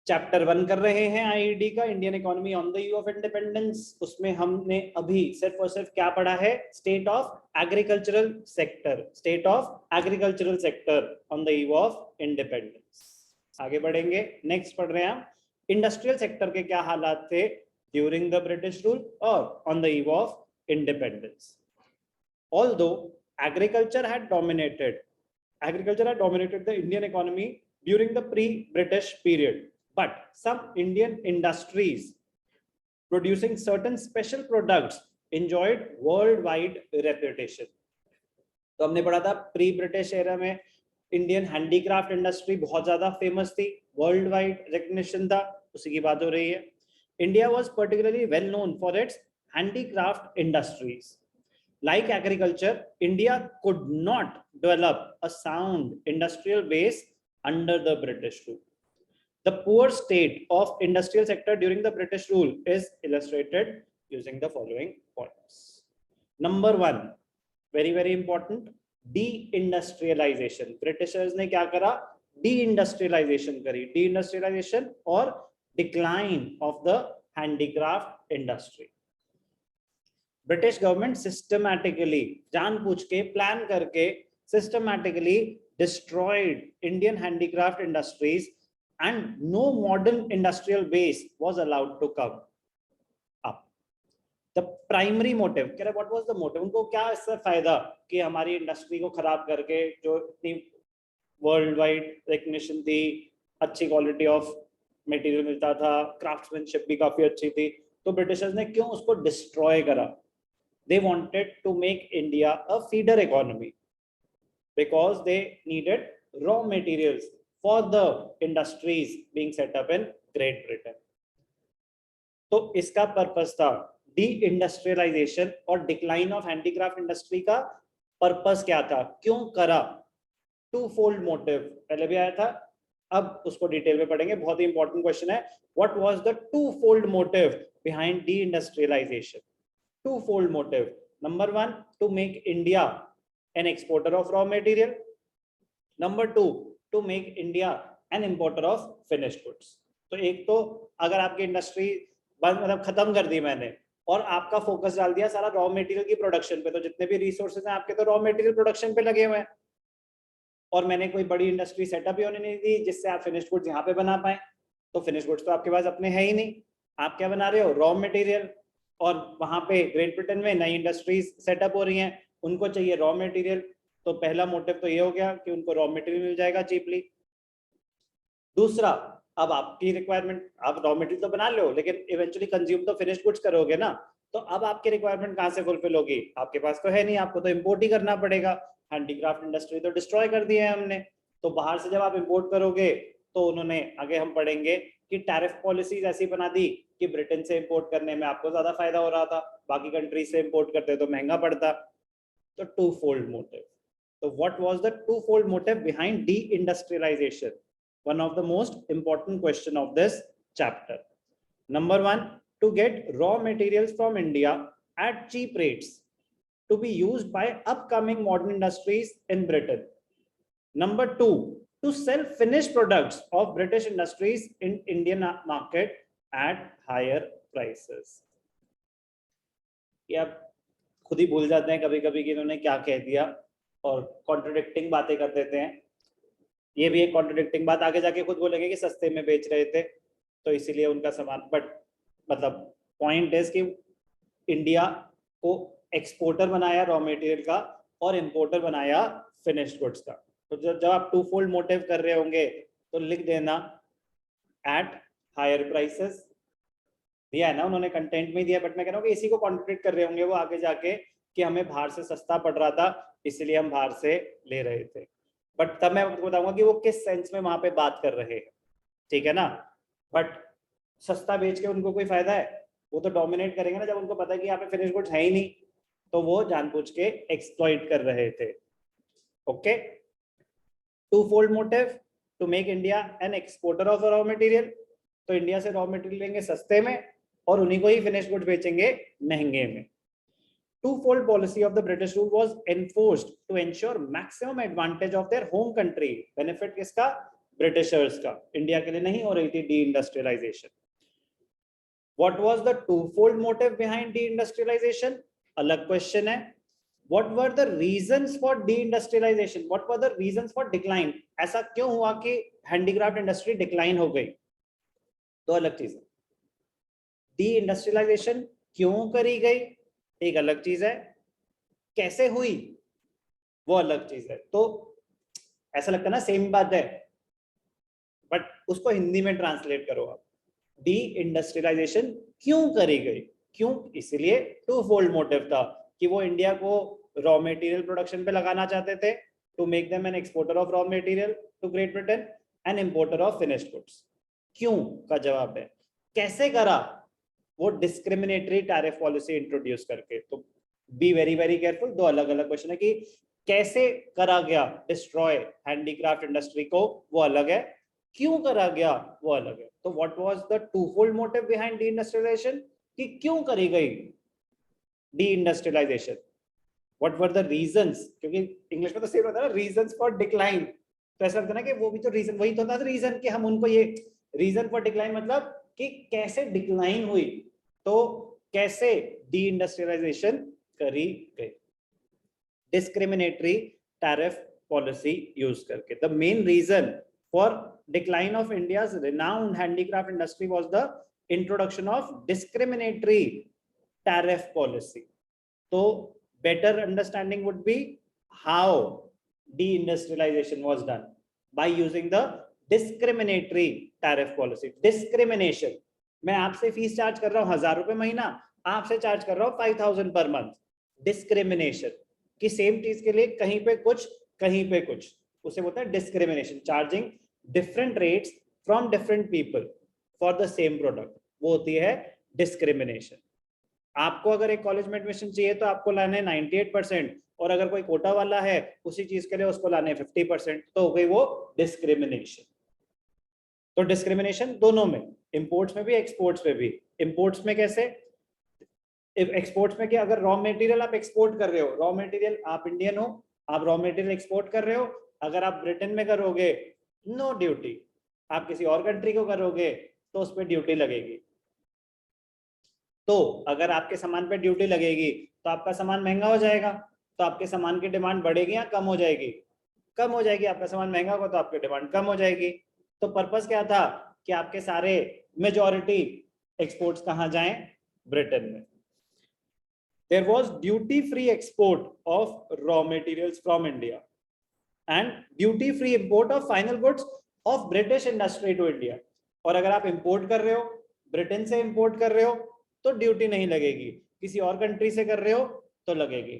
Chapter 1 कर रहे हैं आईईडी का, Indian economy on the eve of independence. उसमें हमने अभी सिर्फ और सिर्फ क्या पढ़ा है, state of agricultural sector, state of agricultural sector on the eve of independence. आगे बढ़ेंगे, नेक्स्ट पढ़ रहे हैं हम इंडस्ट्रियल सेक्टर के क्या हालात थे ड्यूरिंग द ब्रिटिश रूल और on the eve of independence. Although agriculture had dominated the Indian economy during the pre-British period, but some Indian industries producing certain special products enjoyed worldwide reputation. तो हमने पढ़ा था pre British era में Indian handicraft industry बहुत ज्यादा famous थी, world wide recognition था, उसी की बात हो रही है। India was particularly well known for its handicraft industries. Like agriculture, India could not develop a sound industrial base under the British rule. The poor state of industrial sector during the British rule is illustrated using the following points. Number 1, very very important, deindustrialization. Britishers ने क्या करा, deindustrialization करी, deindustrialization और decline of the handicraft industry. British government systematically, जानबूझ के, plan करके, systematically destroyed Indian handicraft industries and no modern industrial base was allowed to come up. The primary motive, कह रहे व्हाट वाज द मोटिव, उनको क्या इससे फायदा कि हमारी इंडस्ट्री को खराब करके, जो इतनी वर्ल्ड वाइड रिकग्निशन थी, अच्छी क्वालिटी ऑफ मटेरियल मिलता था, क्राफ्ट्समैनशिप भी काफी अच्छी थी, तो ब्रिटिशर्स ने क्यों उसको डिस्ट्रॉय करा? They wanted to make India a feeder economy because they needed raw materials for the industries being set up in Great Britain. तो इसका पर्पस था डी-इंडस्ट्रियलाइजेशन और डिक्लाइन ऑफ हैंडीक्राफ्ट इंडस्ट्री का पर्पस क्या था, क्यों करा? टू फोल्ड मोटिव, पहले भी आया था, अब उसको डिटेल में पढ़ेंगे, बहुत ही इंपॉर्टेंट क्वेश्चन है। What was the two fold motive behind D-industrialisation? Two-fold motive. Number 1, to make India an exporter of raw material. Number 2, to make India an importer of finished goods. तो एक तो अगर आपकी industry मतलब खत्म कर दी मैंने और आपका फोकस डाल दिया सारा रॉ मटेरियल की प्रोडक्शन पे, तो जितने भी रिसोर्सेज हैं आपके तो रॉ मटेरियल प्रोडक्शन पे लगे हुए हैं, और मैंने कोई बड़ी इंडस्ट्री सेटअप ही होने नहीं दी जिससे आप फिनिश्ड गुड्स यहाँ पे बना पाए। तो फिनिश्ड गुड्स तो आपके पास अपने है ही नहीं, आप क्या बना रहे हो, रॉ मटेरियल। और वहां पे ग्रेट ब्रिटेन में नई इंडस्ट्रीज सेटअप हो रही हैं, उनको चाहिए रॉ मटेरियल, तो पहला मोटिव तो ये हो गया कि उनको रॉ मटेरियल मिल जाएगा चीपली। दूसरा, अब आपकी रिक्वायरमेंट, आप रॉ मटेरियल तो बना लो लेकिन इवेंचुअली कंज्यूम तो फिनिश्ड गुड्स करोगे ना, तो अब आपकी रिक्वायरमेंट कहाँ से फुलफिल होगी? आपके पास तो है नहीं, आपको तो इंपोर्ट ही करना पड़ेगा। हैंडीक्राफ्ट इंडस्ट्री तो डिस्ट्रॉय कर दी है हमने, तो बाहर से जब आप इंपोर्ट करोगे तो उन्होंने, आगे हम पढ़ेंगे कि टैरिफ पॉलिसीज ऐसी बना दी कि ब्रिटेन से इंपोर्ट करने में आपको ज्यादा फायदा हो रहा था, बाकी कंट्री से इंपोर्ट करते तो महंगा पड़ता। तो टू फोल्ड मोटिव। तो what was the two fold motive behind deindustrialisation? One of the most important question of this chapter. Number 1, to get raw materials from India at cheap rates to be used by upcoming modern industries in Britain. Number 2, to sell finished products of British industries in Indian market at higher prices. ये आप खुद ही भूल जाते हैं कभी कभी कि इन्होंने क्या कह दिया, और कॉन्ट्रडिक्टिंग बातें कर देते हैं। ये भी एक कॉन्ट्रडिक्टिंग बात, आगे जाके खुद बोलेंगे कि सस्ते में बेच रहे थे तो इसीलिए उनका सामान, बट मतलब पॉइंट है कि इंडिया को एक्सपोर्टर बनाया रॉ मटेरियल का और इंपोर्टर बनाया फिनिश्ड गुड्स का। तो जब आप टू फोल्ड मोटिव कर रहे होंगे तो लिख देना एट हायर प्राइसेस, दिया है ना उन्होंने, कंटेंट में दिया, बट मैं कह रहा हूँ कि इसी को कॉन्ट्रडिक्ट कर रहे होंगे वो आगे जाके कि हमें बाहर से सस्ता पड़ रहा था इसलिए हम बाहर से ले रहे थे। बट तब मैं आपको बताऊंगा कि वो किस सेंस में वहां पे बात कर रहे हैं, ठीक है ना। बट सस्ता बेच के उनको कोई फायदा है? वो तो डोमिनेट करेंगे ना, जब उनको पता है कि यहाँ पे फिनिश गुड्स है ही नहीं, तो वो जानबूझ के एक्सप्लॉइट कर रहे थे। Okay, twofold motive, to make India an exporter of raw material, तो इंडिया से रॉ मटेरियल लेंगे सस्ते में और उन्हीं को ही फिनिश गुड्स बेचेंगे महंगे में। Two-fold policy of the British rule was enforced to ensure maximum advantage of their home country. Benefit किसका? ब्रिटिशर्स का, इंडिया के लिए नहीं हो रही थी deindustrialisation. What was the two fold motive behind deindustrialisation, अलग क्वेश्चन है। What were the reasons for deindustrialization? What were the reasons for decline? ऐसा क्यों हुआ कि हैंडीक्राफ्ट इंडस्ट्री डिक्लाइन हो गई? तो अलग चीज है। डी इंडस्ट्रियलाइजेशन क्यों करी गई एक अलग चीज है, कैसे हुई वो अलग चीज है। तो ऐसा लगता है ना सेम बात है, बट उसको हिंदी में ट्रांसलेट करो आप। डी इंडस्ट्रियलाइजेशन क्यों करी गई? क्यों? इसलिए टू फोल्ड मोटिव था कि वो इंडिया को रॉ मटेरियल प्रोडक्शन पे लगाना चाहते थे, to make them an exporter of raw material to Great Britain and importer of finished goods. क्यों का जवाब है कैसे करा, वो डिस्क्रिमिनेटरी टैरिफ पॉलिसी इंट्रोड्यूस करके। तो बी वेरी वेरी केयरफुल, दो अलग अलग क्वेश्चन है कि कैसे करा गया डिस्ट्रॉय हैंडीक्राफ्ट इंडस्ट्री को, वो अलग है, क्यों करा गया वो अलग है। तो what was the two fold motive behind deindustrialisation, कि क्यों करी गई deindustrialisation, what were the reasons, क्योंकि इंग्लिश में तो सेम होता है ना रीजंस फॉर डिक्लाइन, तो ऐसा लगता है ना कि वो भी तो रीजन वही तो था रीजन कि हम उनको ये रीजन फॉर डिक्लाइन मतलब कि कैसे डिक्लाइन हुई, तो कैसे डी इंडस्ट्रियलाइजेशन करी गई, डिस्क्रिमिनेटरी टैरिफ पॉलिसी यूज करके। The main reason for decline of India's renowned handicraft industry was the introduction of discriminatory tariff policy. So better understanding would be how deindustrialization was done by using the discriminatory tariff policy. Discrimination, मैं आपसे fees charge कर रहा हूं 1000 रुपए महीना, आपसे charge कर रहा हूं 5000 पर मंथ। डिस्क्रिमिनेशन कि सेम चीज के लिए कहीं पे कुछ कहीं पे कुछ, उसे बोलते हैं discrimination, charging different rates from different people for the same product, वो होती है डिस्क्रिमिनेशन। आपको अगर एक कॉलेज में एडमिशन चाहिए तो आपको लाने 98%, और अगर कोई कोटा वाला है उसी चीज के लिए उसको लाने 50%, तो हो गई वो डिस्क्रिमिनेशन। तो डिस्क्रिमिनेशन दोनों में, इंपोर्ट्स में भी एक्सपोर्ट्स में भी। इंपोर्ट्स में कैसे, एक्सपोर्ट्स में कि अगर रॉ मटेरियल आप एक्सपोर्ट कर रहे हो, रॉ मटेरियल आप इंडियन हो, आप रॉ मटेरियल एक्सपोर्ट कर रहे हो, अगर आप ब्रिटेन में करोगे नो ड्यूटी, आप किसी और कंट्री को करोगे तो उस पर ड्यूटी लगेगी। तो अगर आपके सामान पे ड्यूटी लगेगी तो आपका सामान महंगा हो जाएगा, तो आपके सामान की डिमांड बढ़ेगी या कम हो जाएगी? कम हो जाएगी। आपका सामान महंगा होगा तो आपकी डिमांड कम हो जाएगी। तो पर्पस क्या था कि आपके सारे मेजॉरिटी एक्सपोर्ट्स कहाँ जाएं? ब्रिटेन में। There was duty free export of raw materials from India and duty free import of final goods of British industry to India. और अगर आप इंपोर्ट कर रहे हो, ब्रिटेन से इंपोर्ट कर रहे हो तो ड्यूटी नहीं लगेगी, किसी और कंट्री से कर रहे हो तो लगेगी।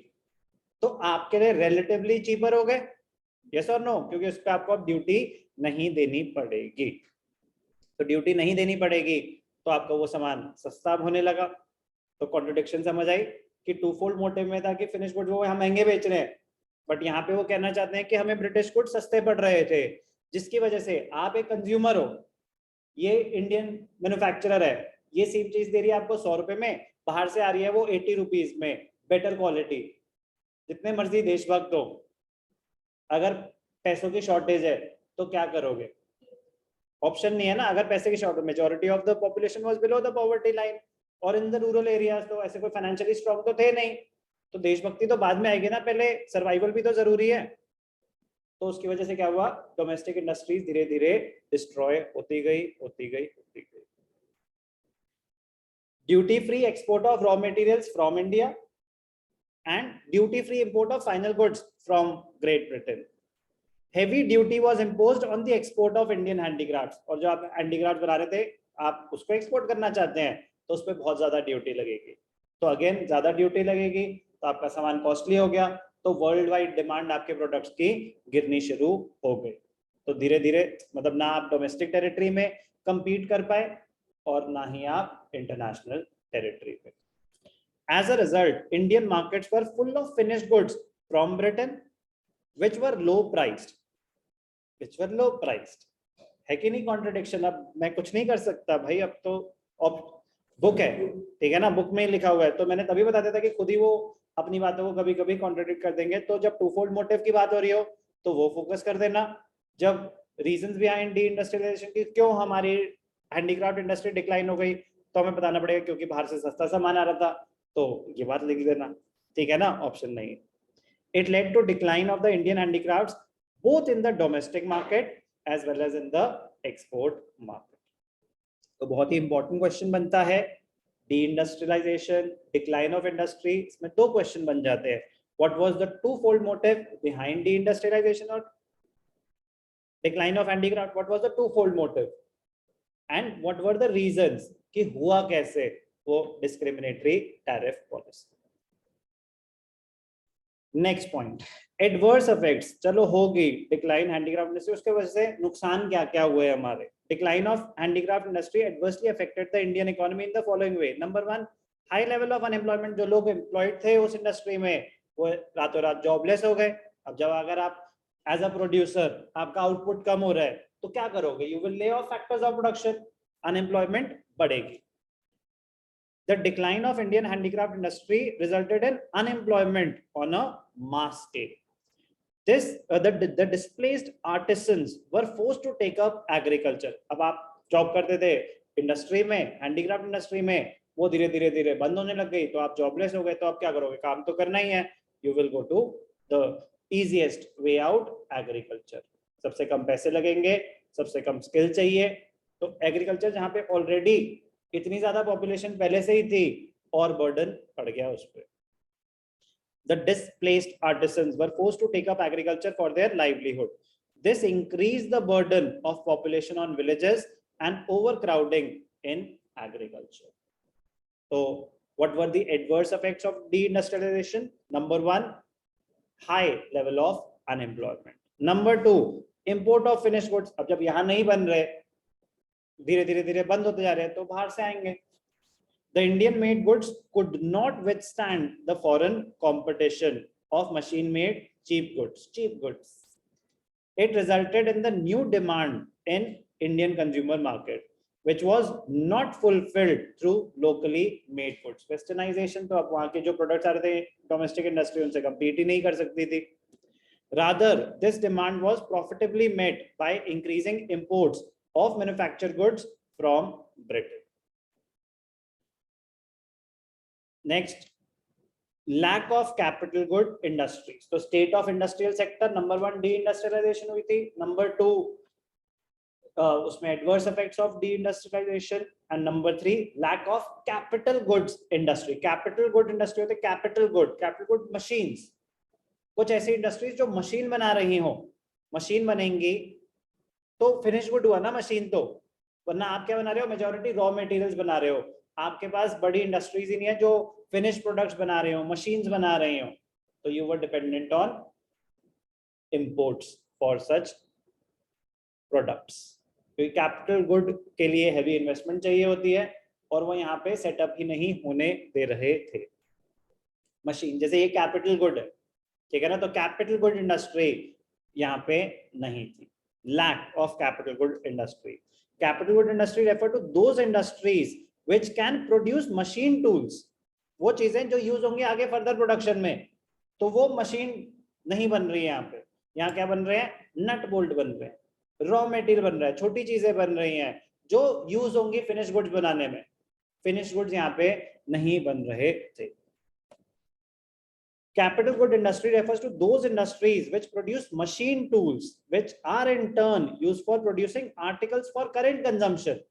तो आपके लिए रिलेटिवली चीपर हो गए, यस और नो, क्योंकि उस पर आपको अब ड्यूटी नहीं देनी पड़ेगी। तो ड्यूटी नहीं देनी पड़ेगी तो आपका वो सामान सस्ता होने लगा। तो कॉन्ट्रडिक्शन समझ आई कि टू फोल्ड मोटिव में था कि फिनिश गुड्स वो हम महंगे बेच रहे हैं, बट यहाँ पे वो कहना चाहते हैं कि हमें ब्रिटिश गुड्स सस्ते पड़ रहे थे, जिसकी वजह से आप एक कंज्यूमर हो, ये इंडियन मैन्युफैक्चरर है, ये सेम चीज दे रही है आपको 100 रुपए में, बाहर से आ रही है वो 80 रुपीज में, बेटर क्वालिटी। जितने मर्जी देशभक्त हो, अगर पैसों की शॉर्टेज है तो क्या करोगे? ऑप्शन नहीं है ना। अगर पैसे की shortage, majority of the population was below the poverty line, और इन द रूरल एरियाज तो ऐसे कोई फाइनेंशियली स्ट्रॉन्ग तो थे नहीं, तो देशभक्ति तो बाद में आएगी ना, पहले सर्वाइवल भी तो जरूरी है। तो उसकी वजह से क्या हुआ, डोमेस्टिक इंडस्ट्रीज धीरे धीरे डिस्ट्रॉय होती गई होती गई होती गई। Duty free export of raw materials from India and duty free import of final goods from great Britain. Heavy duty was imposed on the export of Indian handicrafts, और जो आप हैंडीक्राफ्ट बना रहे थे आप उसको एक्सपोर्ट करना चाहते हैं तो उस पर बहुत ज्यादा ड्यूटी लगेगी। तो अगेन ज्यादा ड्यूटी लगेगी तो आपका सामान कॉस्टली हो गया, तो वर्ल्ड वाइड डिमांड आपके प्रोडक्ट्स की गिरनी शुरू हो गई। तो धीरे धीरे मतलब ना आप डोमेस्टिक टेरिटरी में compete कर पाए और ना ही आप इंटरनेशनल टेरिटरी पे। As a result, Indian markets were full of finished goods from Britain, which were low priced. Which were low priced. है कि नहीं कॉन्ट्रडिक्शन? अब मैं कुछ नहीं कर सकता भाई, अब तो बुक है, ठीक है ना, बुक में ही लिखा हुआ है। तो मैंने तभी बता दिया था कि खुद ही वो अपनी बातों को कभी कभी कॉन्ट्रडिक्ट कर देंगे। तो जब टू फोल्ड मोटिव की बात हो रही हो तो वो फोकस कर देना, जब रीजंस बिहाइंड डी इंडस्ट्रियलाइजेशन की, क्यों हमारी हैंडीक्राफ्ट इंडस्ट्री डिक्लाइन हो गई, तो हमें बताना पड़ेगा क्योंकि बाहर से सस्ता सामान आ रहा था, तो ये बात लिख देना, ठीक है ना, ऑप्शन नहीं। It led to decline of the Indian handicrafts both in the domestic market as well as in the export market. तो बहुत ही इंपॉर्टेंट क्वेश्चन बनता है, deindustrialisation, decline of industry, इसमें दो क्वेश्चन बन जाते हैं। What was the two-fold motive behind deindustrialization or decline of handicraft? What was the two-fold motive? And what were the reasons कि हुआ कैसे वो discriminatory tariff policy? Next point, adverse effects, चलो होगी डिक्लाइन हैंडीक्राफ्ट इंडस्ट्री, उसके वजह से नुकसान क्या क्या हुए हमारे। Decline of handicraft industry adversely affected the Indian economy in the following way. Number 1, high level of unemployment, जो लोग एम्प्लॉयड थे उस इंडस्ट्री में वो रातों रात जॉबलेस हो गए। अब जब अगर आप एज अ प्रोड्यूसर आपका आउटपुट कम हो रहा है तो क्या करोगे, you will lay off factors of production, unemployment बढ़ेगी। The decline of Indian handicraft industry resulted in unemployment on a mass scale. The displaced artisans were forced to take up agriculture. अब आप job करते थे industry में, handicraft industry में, वो धीरे धीरे धीरे बंद होने लग गई, तो आप जॉबलेस हो गए, तो आप क्या करोगे, काम तो करना ही है, you will go to the easiest way out, एग्रीकल्चर। सबसे कम पैसे लगेंगे, सबसे कम स्किल चाहिए, तो एग्रीकल्चर जहाँ पे ऑलरेडी इतनी ज्यादा पॉपुलेशन पहले से ही थी और बर्डन पड़ गया उस पर। The displaced artisans were forced to take up agriculture for their livelihood. This increased the burden of population on villages and overcrowding in agriculture. So what were the adverse effects of deindustrialization? Number 1, high level of unemployment. Number 2, import of finished goods. अब जब यहाँ नहीं बन रहे, धीरे धीरे धीरे बंद होते जा रहे हैं, तो बाहर से आएंगे। The Indian made goods could not withstand the foreign competition of machine made cheap goods. It resulted in the new demand in Indian consumer market, which was not fulfilled through locally made goods. Westernization, तो अब वहाँ के जो products आ रहे थे domestic industry उनसे compete ही नहीं कर सकती थी। Rather, this demand was profitably met by increasing imports of manufactured goods from Britain. Next, lack of capital good industries. So state of industrial sector, number 1 deindustrialization हुई थी, number 2 उसमें adverse effects of deindustrialization, and number 3 lack of capital goods industry. Capital good industry होते capital good machines, कुछ ऐसी industries जो machine बना रही हो, मशीन बनेंगी तो फिनिश गुड हुआ ना मशीन, तो वरना आप क्या बना रहे हो, मेजॉरिटी रॉ मटेरियल्स बना रहे हो, आपके पास बड़ी इंडस्ट्रीज ही नहीं है जो फिनिश प्रोडक्ट्स बना रहे हो, मशीन्स बना रहे हो, तो you were dependent on imports for such products, क्योंकि कैपिटल गुड के लिए हैवी इन्वेस्टमेंट चाहिए होती है और वो यहाँ पे सेटअप ही नहीं होने दे रहे थे। मशीन जैसे ये कैपिटल गुड है, ठीक है ना, तो कैपिटल गुड इंडस्ट्री यहाँ पे नहीं थी। Lack of capital good industry. Capital good industry refer to those industries which can produce machine tools. वो चीजें जो यूज होंगी आगे फर्दर प्रोडक्शन में, तो वो मशीन नहीं बन रही है यहाँ पे। यहाँ क्या बन रहे हैं, नट बोल्ट बन रहे हैं, रॉ मटेरियल बन रहा है, छोटी चीजें बन रही हैं जो यूज होंगी फिनिश गुड्स बनाने में। फिनिश गुड्स यहाँ पे नहीं बन रहे थे। Capital good industry refers to those industries which produce machine tools which are in turn used for producing articles for current consumption.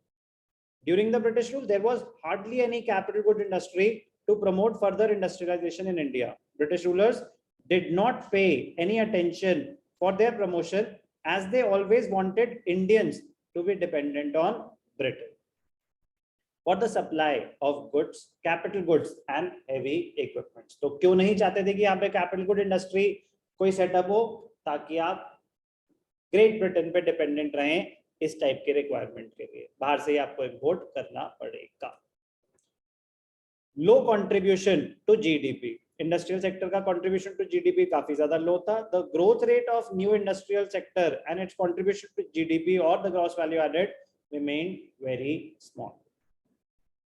During the British rule, there was hardly any capital good industry to promote further industrialization in India. British rulers did not pay any attention for their promotion as they always wanted Indians to be dependent on Britain for the supply of goods, capital goods and heavy equipments. तो क्यों नहीं चाहते थे कि यहाँ पे capital good industry कोई setup हो ताकि आप ग्रेट ब्रिटेन पे डिपेंडेंट रहें इस टाइप के रिक्वायरमेंट के लिए, बाहर से ही आपको इंपोर्ट करना पड़ेगा। Low contribution to GDP, industrial sector का कंट्रीब्यूशन टू जीडीपी काफी ज्यादा लो था। The growth rate of new industrial sector and its contribution to GDP और the gross value added remain very small.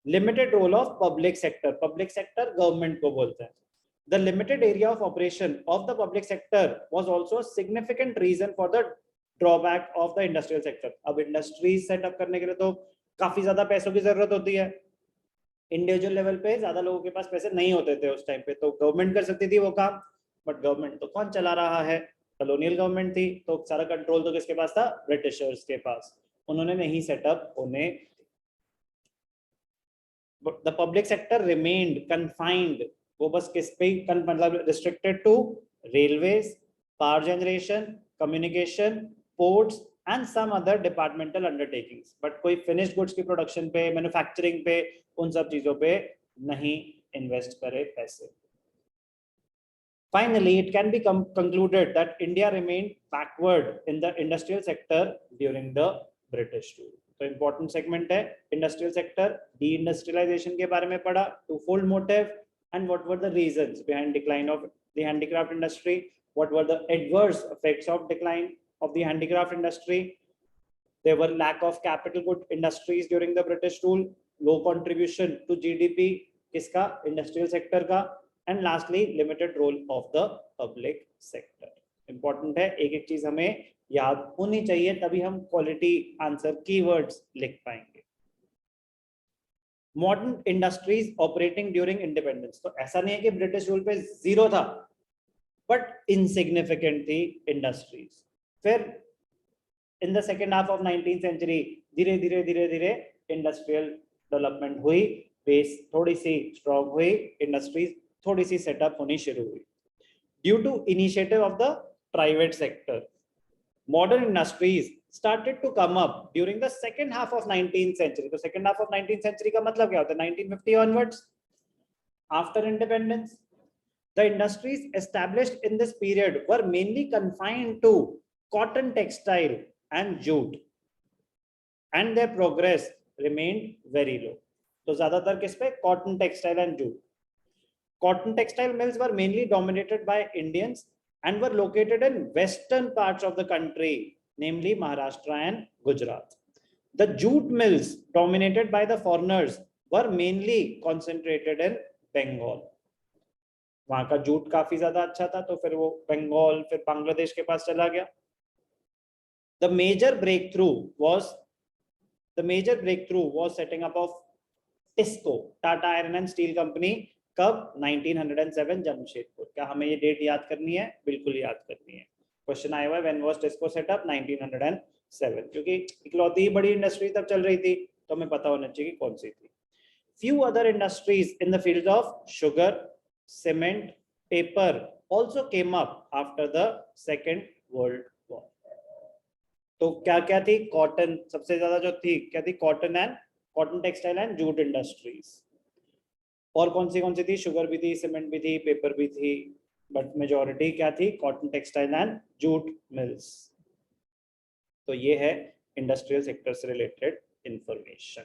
Limited role of public sector government को बोलते हैं। The limited area of operation of the public sector was also a significant reason for the drawback of the industrial sector. अब industries setup करने के लिए तो काफी ज्यादा पैसों की जरूरत होती है, इंडिविजुअल लेवल पे ज्यादा लोगों के पास पैसे नहीं होते थे उस टाइम पे, तो गवर्नमेंट कर सकती थी वो काम, बट गवर्नमेंट तो कौन चला रहा है, कॉलोनियल गवर्नमेंट थी, तो सारा कंट्रोल तो किसके पास था, ब्रिटिशर्स के पास, उन्होंने नहीं सेटअप होने। The public sector remained confined, वो बस किस पे मतलब restricted to railways, power generation, communication, ports and some other departmental undertakings, but कोई फिनिश्ड गुड्स की प्रोडक्शन पे, मैन्युफैक्चरिंग पे, उन सब चीजों पे नहीं इन्वेस्ट करे पैसे। Finally, it can be concluded that India remained backward in the industrial sector during the British rule. तो important segment है industrial sector, deindustrialization के बारे में पढ़ा, twofold motive and what were the reasons behind decline of the handicraft industry, what were the adverse effects of decline of the handicraft industry. There were lack of capital good industries during the British rule, low contribution to GDP किसका, industrial sector का, and lastly limited role of the public sector. Important है, एक एक चीज हमें याद होनी चाहिए, तभी हम क्वालिटी आंसर कीवर्ड्स लिख पाएंगे। Modern industries operating during independence, तो ऐसा नहीं है कि ब्रिटिश रूल पे जीरो था, बट इनसिग्निफिकेंट थी इंडस्ट्रीज। फिर in the second half of 19th century धीरे धीरे इंडस्ट्रियल डेवलपमेंट हुई, बेस थोड़ी सी स्ट्रॉन्ग हुई, इंडस्ट्रीज थोड़ी सी सेटअप होनी शुरू हुई due to initiative of the private sector. Modern industries started to come up during the second half of 19th century. तो second half of 19th century का मतलब क्या होता है, 1950 onwards, after independence. The industries established in this period were mainly confined to cotton, textile and jute, and their progress remained very low. तो ज्यादातर किस पे, cotton, textile and jute. Cotton textile mills were mainly dominated by Indians and were located in western parts of the country, namely Maharashtra and Gujarat. The jute mills dominated by the foreigners were mainly concentrated in Bengal. वहां का jute काफी ज्यादा अच्छा था, तो फिर वो बंगाल फिर बांग्लादेश के पास चला गया। The major breakthrough was setting up of TISCO, Tata Iron and Steel Company, कब, 1907 जमशेदपुर। क्या हमें ये डेट याद करनी है, बिल्कुल याद करनी है, क्वेश्चन आया हुआ है, व्हेन वाज टिस्को सेटअप, 1907, क्योंकि इकलौती बड़ी इंडस्ट्री तब चल रही थी, तो हमें पता होना चाहिए कि कौन सी थी। few other industries in the field of sugar, cement, paper also came up after the Second World War. तो क्या क्या थी, कॉटन सबसे ज्यादा जो थी, क्या थी, cotton textile and jute industries. और कौन सी थी, शुगर भी थी, सीमेंट भी थी, पेपर भी थी, बट मेजॉरिटी क्या थी, cotton textile and jute mills. तो ये है इंडस्ट्रियल सेक्टर से रिलेटेड इंफॉर्मेशन।